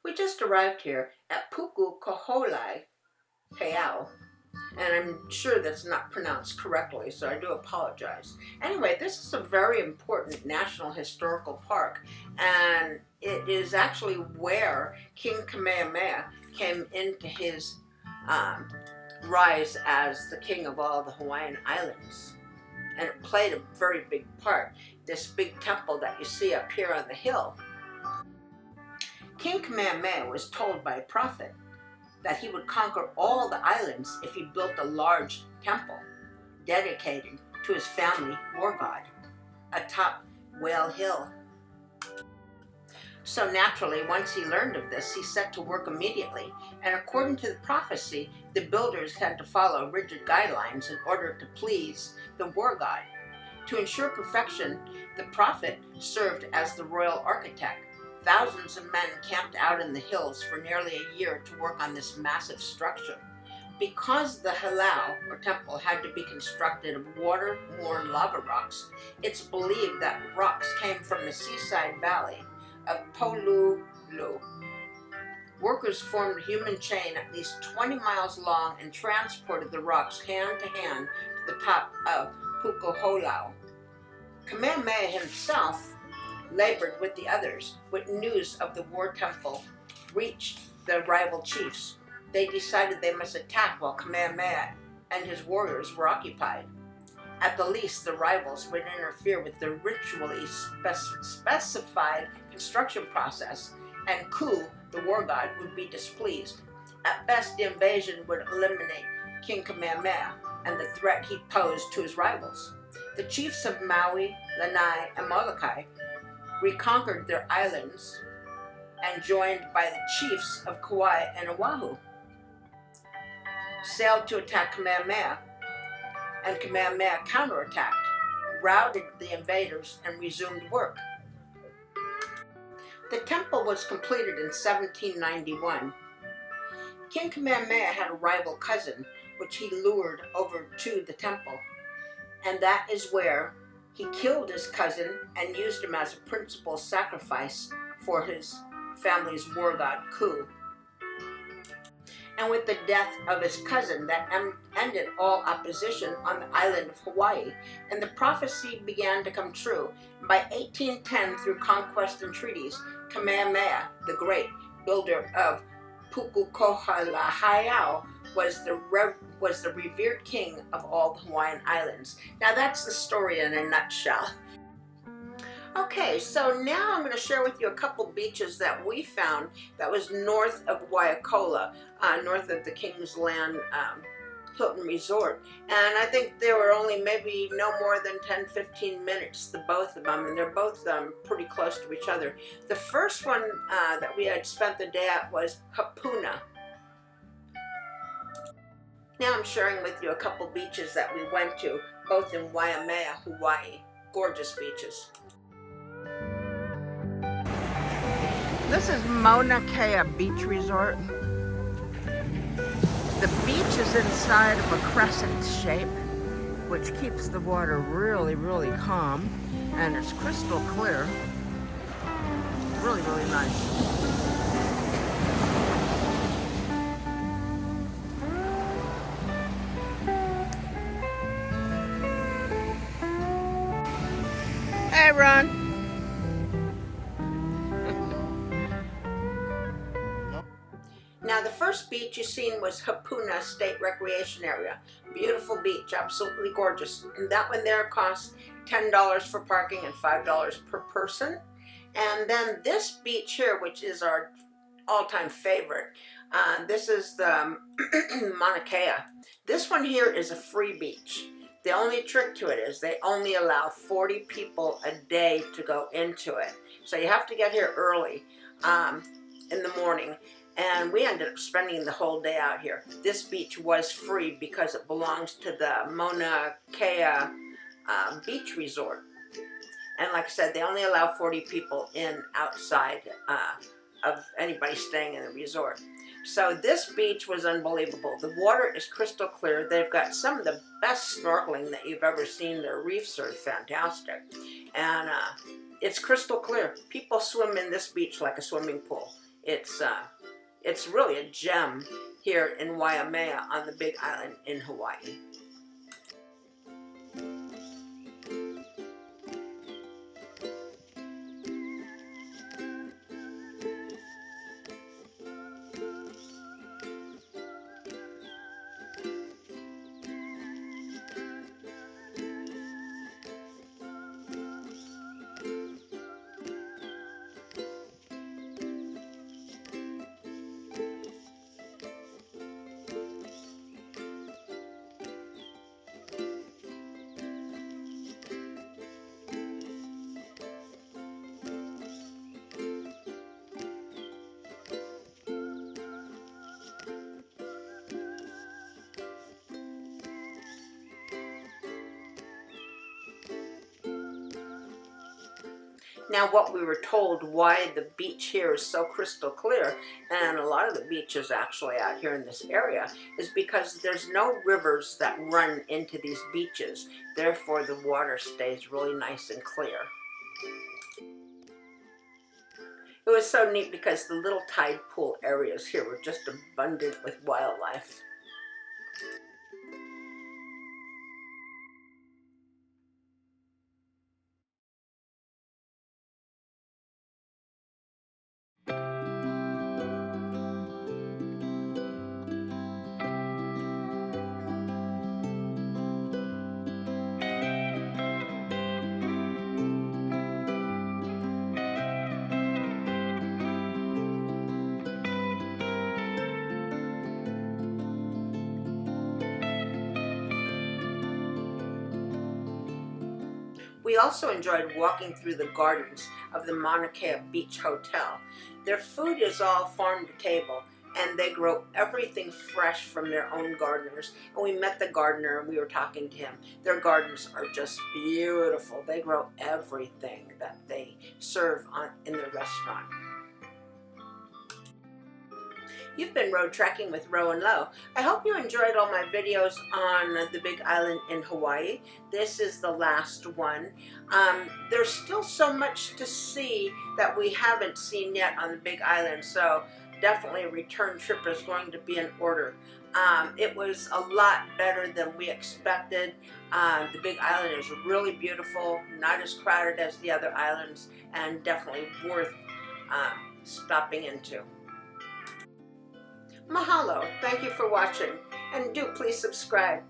We just arrived here at Pu'ukohola Heiau, and I'm sure that's not pronounced correctly, so I do apologize. Anyway, this is a very important national historical park, and it is actually where King Kamehameha came into his um, rise as the king of all the Hawaiian Islands. And it played a very big part. This big temple that you see up here on the hill. King Kamehameha was told by a prophet that he would conquer all the islands if he built a large temple dedicated to his family war god atop Whale Hill. So naturally, once he learned of this, he set to work immediately, and according to the prophecy, the builders had to follow rigid guidelines in order to please the war god. To ensure perfection, the prophet served as the royal architect. Thousands of men camped out in the hills for nearly a year to work on this massive structure. Because the heiau, or temple, had to be constructed of water-worn lava rocks, it's believed that rocks came from the seaside valley of Pu'ukohola. Workers formed a human chain at least 20 miles long and transported the rocks hand to hand to the top of Pu'ukohola. Kamehameha himself labored with the others. When news of the war temple reached the rival chiefs, they decided they must attack while Kamehameha and his warriors were occupied. At the least, the rivals would interfere with the ritually specified construction process, and Ku, the war god, would be displeased. At best, the invasion would eliminate King Kamehameha and the threat he posed to his rivals. The chiefs of Maui, Lanai, and Molokai reconquered their islands and, joined by the chiefs of Kauai and Oahu, sailed to attack Kamehameha, and Kamehameha counterattacked, routed the invaders, and resumed work. The temple was completed in 1791. King Kamehameha had a rival cousin, which he lured over to the temple, and that is where he killed his cousin and used him as a principal sacrifice for his family's war god, Ku. And with the death of his cousin, that ended all opposition on the island of Hawaii, and the prophecy began to come true. By 1810, through conquest and treaties, Kamehameha, the great builder of Pu'ukohola Heiau, was the revered king of all the Hawaiian Islands. Now that's the story in a nutshell. Okay, so now I'm going to share with you a couple beaches that we found that was north of Waimea, north of the King's Land Hilton Resort. And I think they were only maybe no more than 10-15 minutes, the both of them, and they're both pretty close to each other. The first one that we had spent the day at was Hapuna. Now I'm sharing with you a couple beaches that we went to, both in Waimea, Hawaii. Gorgeous beaches. This is Mauna Kea Beach Resort. The beach is inside of a crescent shape, which keeps the water really, really calm, and it's crystal clear. Really, really nice. Hey, Ron. Now, the first beach you seen was Hapuna State Recreation Area. Beautiful beach, absolutely gorgeous. And that one there costs $10 for parking and $5 per person. And then this beach here, which is our all-time favorite, this is the Mauna Kea. This one here is a free beach. The only trick to it is they only allow 40 people a day to go into it. So you have to get here early in the morning. And we ended up spending the whole day out here. This beach was free because it belongs to the Mauna Kea Beach Resort. And like I said, they only allow 40 people in outside of anybody staying in the resort. So this beach was unbelievable. The water is crystal clear. They've got some of the best snorkeling that you've ever seen. Their reefs are fantastic. And it's crystal clear. People swim in this beach like a swimming pool. It's really a gem here in Waimea on the Big Island in Hawaii. Now, what we were told why the beach here is so crystal clear, and a lot of the beaches actually out here in this area, is because there's no rivers that run into these beaches. Therefore, the water stays really nice and clear. It was so neat because the little tide pool areas here were just abundant with wildlife. We also enjoyed walking through the gardens of the Mauna Kea Beach Hotel. Their food is all farm to table, and they grow everything fresh from their own gardeners. And we met the gardener and we were talking to him. Their gardens are just beautiful. They grow everything that they serve in the restaurant. You've been road trekking with Ro and Lo. I hope you enjoyed all my videos on the Big Island in Hawaii. This is the last one. There's still so much to see that we haven't seen yet on the Big Island, so definitely a return trip is going to be in order. It was a lot better than we expected. The Big Island is really beautiful, not as crowded as the other islands, and definitely worth stopping into. Mahalo, thank you for watching, and do please subscribe.